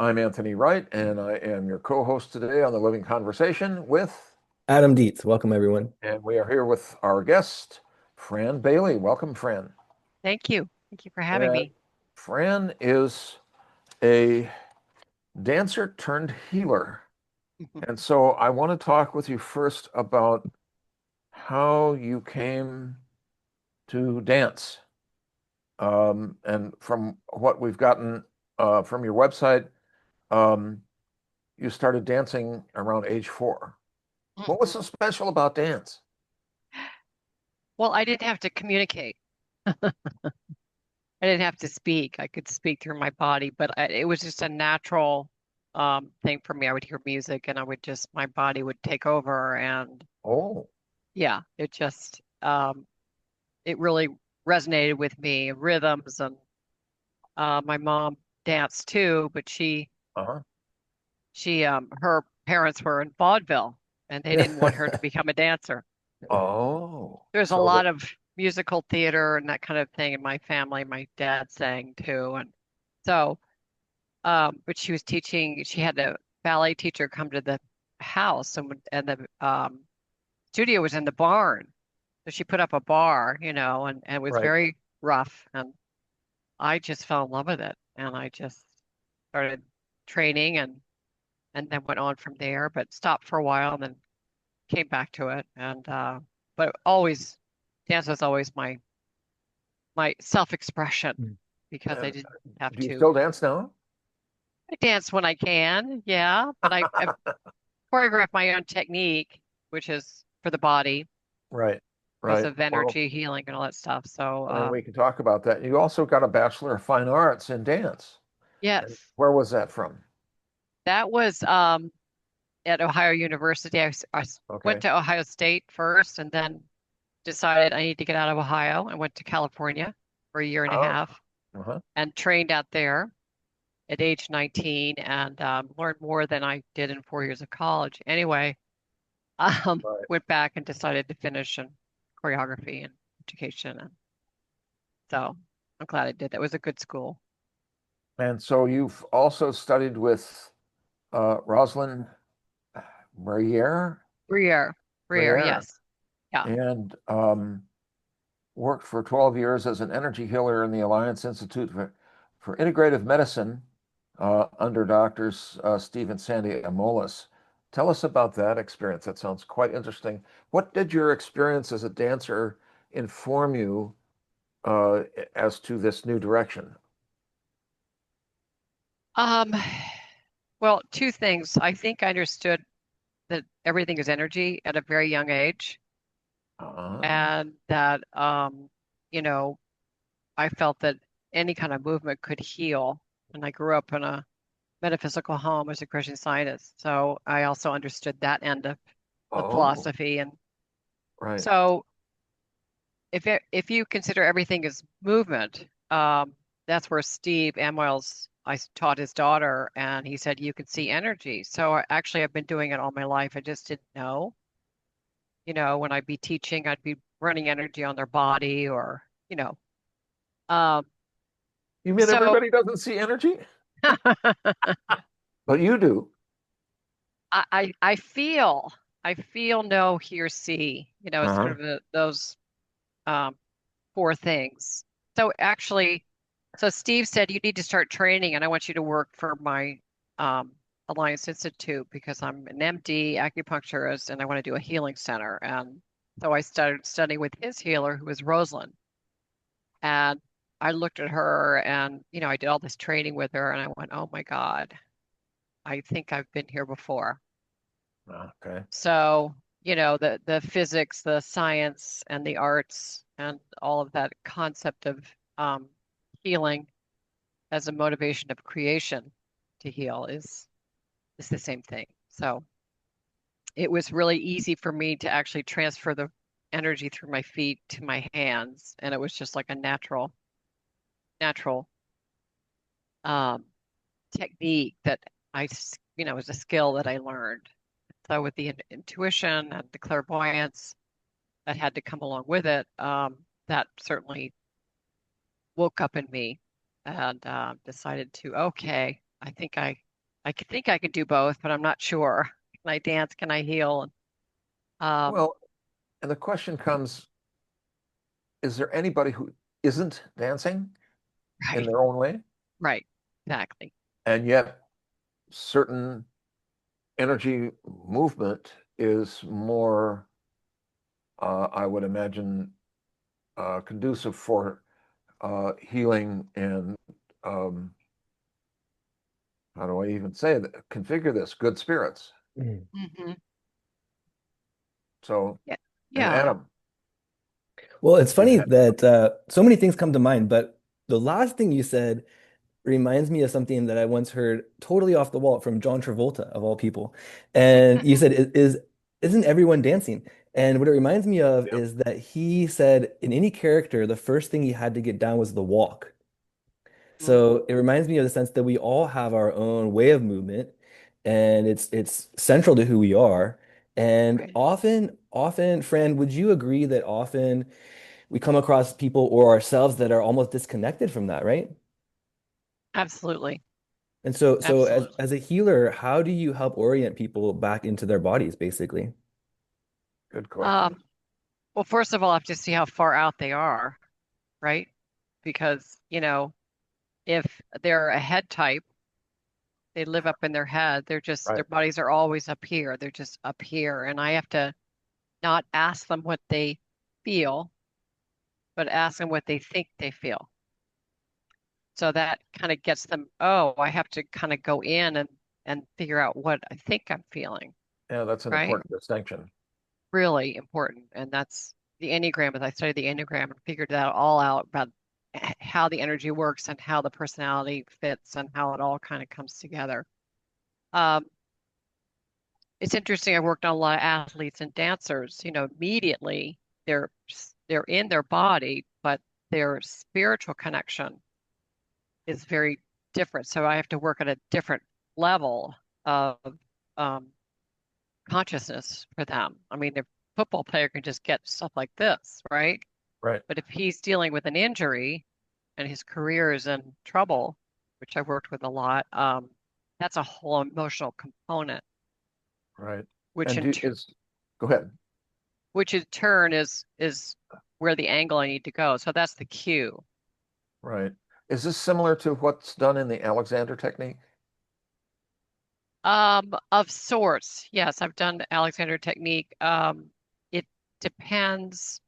I'm Anthony Wright, and I am your co-host today on the Living Conversation Adam Dietz, welcome everyone. and we are here with our guest, Fran Bailey. Welcome, Fran. Thank you. Thank you for having And me. Fran is a dancer turned healer. And so I want to talk with you first about how you came to dance. And from what we've gotten from your website, um, you started dancing around age 4. What was so Mhm. special about dance? Well, I didn't have to communicate. I didn't have to speak. I could speak through my body, but it was just a natural thing for me. I would hear music and my body would take over. And Oh, yeah, it really resonated with me, rhythms. And my mom danced too, but uh-huh. her parents were in vaudeville and they didn't want her to become a dancer. Oh, There's a so that, lot of musical theater and that kind of thing in my family. My dad sang too, and so but she had a ballet teacher come to the house, and the studio was in the barn. So she put up a bar, and it was right. very rough, and I just fell in love with it, and I just started training and then went on from there, but stopped for a while and then came back to it, and but always dance was always my self-expression Mm. because I And didn't have do you to. still dance now? I dance when I can, yeah, but I choreograph my own technique, which is for the body Right, because right. of Well, energy healing and all that stuff. So, and we can talk about that. You also got a Bachelor of Fine Arts in dance. And yes, where was that from? that was at Ohio University. Went Okay. to Ohio State first and then decided I need to get out of Ohio. I went to California for a year and a Oh, half uh-huh. and trained out there at age 19 and learned more than I did in 4 years of college. Anyway, Right. went back and decided to finish in choreography and education. And so I'm glad I did. That was a good school. And so you've also studied with Rosalind Briere, Briere, Briere, Briere, yes. Yeah. and worked for 12 years as an energy healer in the Alliance Institute for Integrative Medicine under doctors Steve and Sandy Amolis. Tell us about that experience. That sounds quite interesting. What did your experience as a dancer inform you uh, as to this new direction? Um, well, two things. I think I understood that everything is energy at a very young age, Uh, and that you know, I felt that any kind of movement could heal. And I grew up in a metaphysical home as a Christian Scientist, so I also understood that end of the oh, philosophy. And right. so if you consider everything as movement, that's where Steve Amwell's I taught his daughter, and he said you could see energy. So actually, I've been doing it all my life. I just didn't know. When I'd be teaching, I'd be running energy on their body, or you know. Um, You mean so everybody doesn't see energy? I, But you do. I feel, know, hear, see. It's sort Uh-huh. of those um, four things. So actually, so Steve said you need to start training, and I want you to work for my um, Alliance Institute because I'm an MD acupuncturist and I want to do a healing center. And so I started studying with his healer, who was Rosalind. And I looked at her, and I did all this training with her, and I went, "Oh my God, I think I've been here before." Okay. So, the physics, the science, and the arts, and all of that concept of healing as a motivation of creation to heal is the same thing. So it was really easy for me to actually transfer the energy through my feet to my hands, and it was just like a natural um, technique that was a skill that I learned. So with the intuition and the clairvoyance that had to come along with it, that certainly woke up in me and decided to, okay, I think I think I could do both, but I'm not sure. Can I dance? Can I heal? Um, Well, and the question comes, is there anybody who isn't dancing in right, their own way? right, exactly. And yet certain energy movement is more, I would imagine, conducive for healing and um, how do I even say that? Configure this, good spirits. Mm. Hmm. So, Yeah, and yeah. Adam, Well, it's you funny had, that so many things come to mind, but the last thing you said reminds me of something that I once heard totally off the wall from John Travolta, of all people. And you said, isn't everyone dancing?" And what it reminds me of yeah, is that he said in any character, the first thing he had to get down was the walk. Mm, So it reminds me of the sense that we all have our own way of movement, and it's central to who we are. And right. often, Fran, would you agree that often we come across people or ourselves that are almost disconnected from that, right? Absolutely. And so Absolutely. as a healer, how do you help orient people back into their bodies, basically? good question. Um, well, first of all, I have to see how far out they are, right? Because, if they're a head type, they live up in their head. Their Right. bodies are always up here. They're just up here. And I have to not ask them what they feel, but ask them what they think they feel. So that kind of gets them, oh, I have to kind of go in and figure out what I think I'm feeling, Yeah, that's an right? important distinction. Really important. And that's the Enneagram, as I studied the Enneagram and figured that all out about how the energy works and how the personality fits and how it all kind of comes together. Um, it's interesting. I worked on a lot of athletes and dancers, immediately they're they're in their body, but their spiritual connection is very different. So I have to work at a different level of um, consciousness for them. I mean, the football player can just get stuff like this, right? Right. But if he's dealing with an injury and his career is in trouble, which I worked with a lot, that's a whole emotional component, Right. which And in go ahead. turn is where the angle I need to go. So that's the cue. Right. Is this similar to what's done in the Alexander technique? Of sorts. Yes, I've done the Alexander technique. It depends.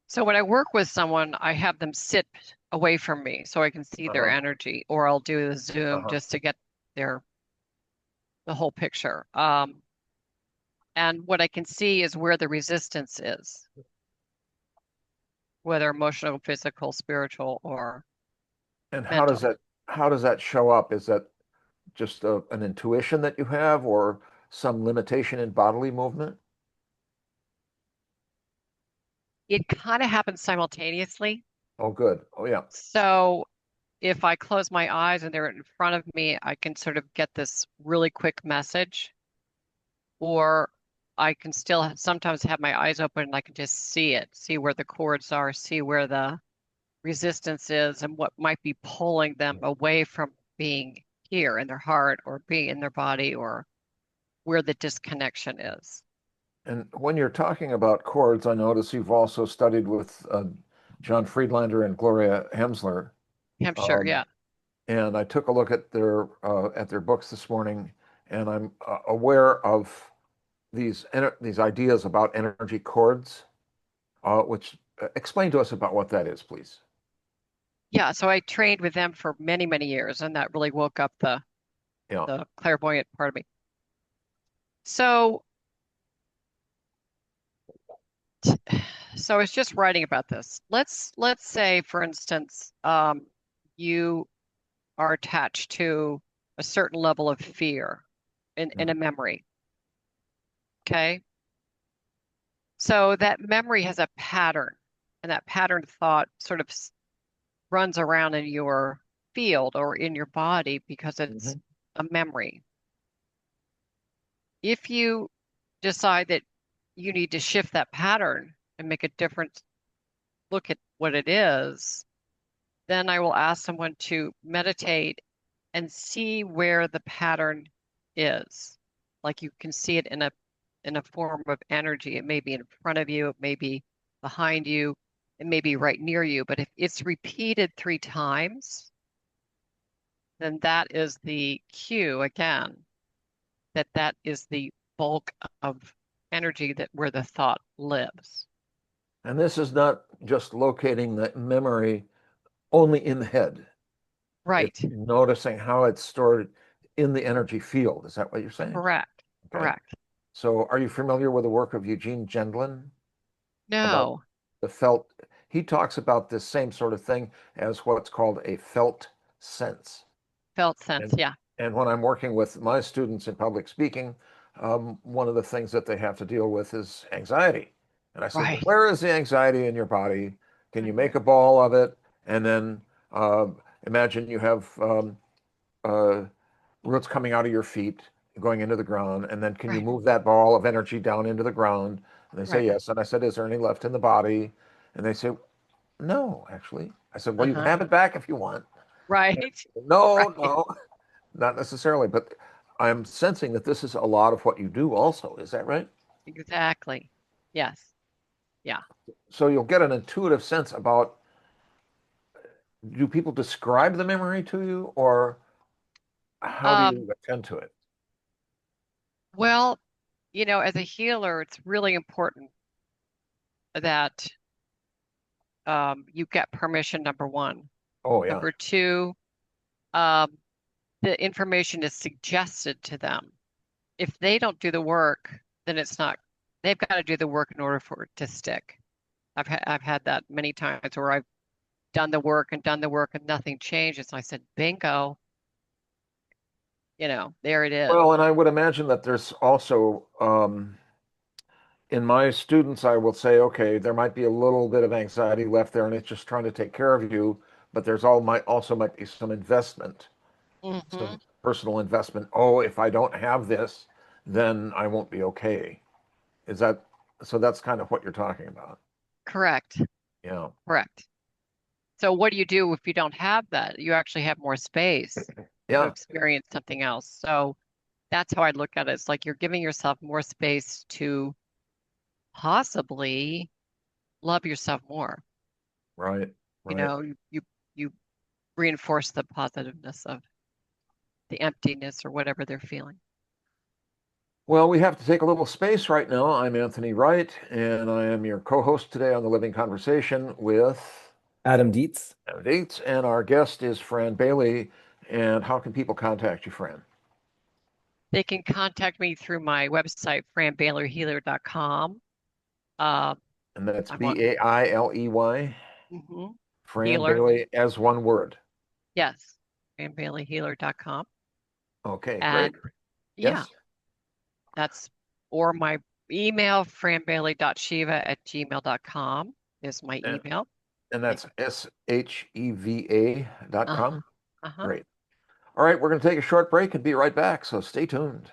So when I work with someone, I have them sit away from me so I can see their Uh-huh. energy, or I'll do the Zoom Uh-huh. just to get their the whole picture. And what I can see is where the resistance is, whether emotional, physical, spiritual, or And mental. how does that show up? Is that just an intuition that you have or some limitation in bodily movement? It kind of happens simultaneously. Oh, good. Oh, yeah. So if I close my eyes and they're in front of me, I can sort of get this really quick message, or I can still sometimes have my eyes open and I can just see it, see where the cords are, see where the resistance is and what might be pulling them away from being here in their heart or being in their body or where the disconnection is. And when you're talking about chords, I notice you've also studied with John Friedlander and Gloria Hemsler. Hampshire, Um, yeah. and I took a look at their books this morning, and I'm aware of these ideas about energy chords, which explain to us about what that is, please. Yeah, so I trained with them for many, many years, and that really woke up Yeah. the clairvoyant part of me. So, so I was just writing about this. Let's say, for instance, you are attached to a certain level of fear in Yeah. a memory. Okay. So that memory has a pattern, and that pattern thought sort of runs around in your field or in your body because it's Mhm. a memory. If you decide that you need to shift that pattern and make a different look at what it is, then I will ask someone to meditate and see where the pattern is. Like you can see it in a form of energy. It may be in front of you, it may be behind you, it may be right near you, but if it's repeated 3 times, then that is the cue again that that is the bulk of energy that where the thought lives. And this is not just locating the memory only in the head. Right. It's noticing how it's stored in the energy field. Is that what you're saying? Correct. Okay. Correct. So are you familiar with the work of Eugene Gendlin about No. the felt? He talks about this same sort of thing as what's called a felt sense. Felt sense, And, yeah. and when I'm working with my students in public speaking, one of the things that they have to deal with is anxiety. And I said, Right. where is the anxiety in your body? Can you Mhm. make a ball of it? And then imagine you have roots coming out of your feet, going into the ground. And then can you Right. move that ball of energy down into the ground? And they say Right. yes. And I said, is there any left in the body? And they say, no, actually. I said, well, you can Uh-huh. have it back if you want. Right. No, Right. no, not necessarily. But I'm sensing that this is a lot of what you do also. Is that right? Exactly. Yes. Yeah. So you'll get an intuitive sense about, do people describe the memory to you, or how do Um, you attend to it? well, as a healer, it's really important that you get permission, number one. Oh, yeah. Number two, um, the information is suggested to them. If they don't do the work, then it's not, they've got to do the work in order for it to stick. I've had that many times where I've done the work and done the work and nothing changes. I said, bingo, there it is. Well, and I would imagine that there's also, in my students, I will say, okay, there might be a little bit of anxiety left there, and it's just trying to take care of you, but there's also might be some investment, Hmm. some personal investment. Oh, if I don't have this, then I won't be okay. Is that so? That's kind of what you're talking about. Correct. Yeah. Correct. So what do you do if you don't have that? You actually have more space to Yeah. experience something else. So that's how I look at it. It's like you're giving yourself more space to possibly love yourself more. Right. You Right. know, you you, you reinforce the positiveness of the emptiness or whatever they're feeling. Well, we have to take a little space right now. I'm Anthony Wright, and I am your co-host today on the Living Conversation with Adam Dietz. Dietz, and our guest is Fran Bailey. And how can people contact you, Fran? They can contact me through my website, franbaileyhealer.com. Uh, And that's I'm on Bailey, mhm, Fran healer. Bailey as one word. Yes, franbaileyhealer.com. Okay, great. And yeah, Yes. that's or my email, franbailey.sheva@gmail.com is my And, email. and They that's SHEVA.com. Uh-huh. Uh-huh. Great. All right, we're going to take a short break and be right back, so stay tuned.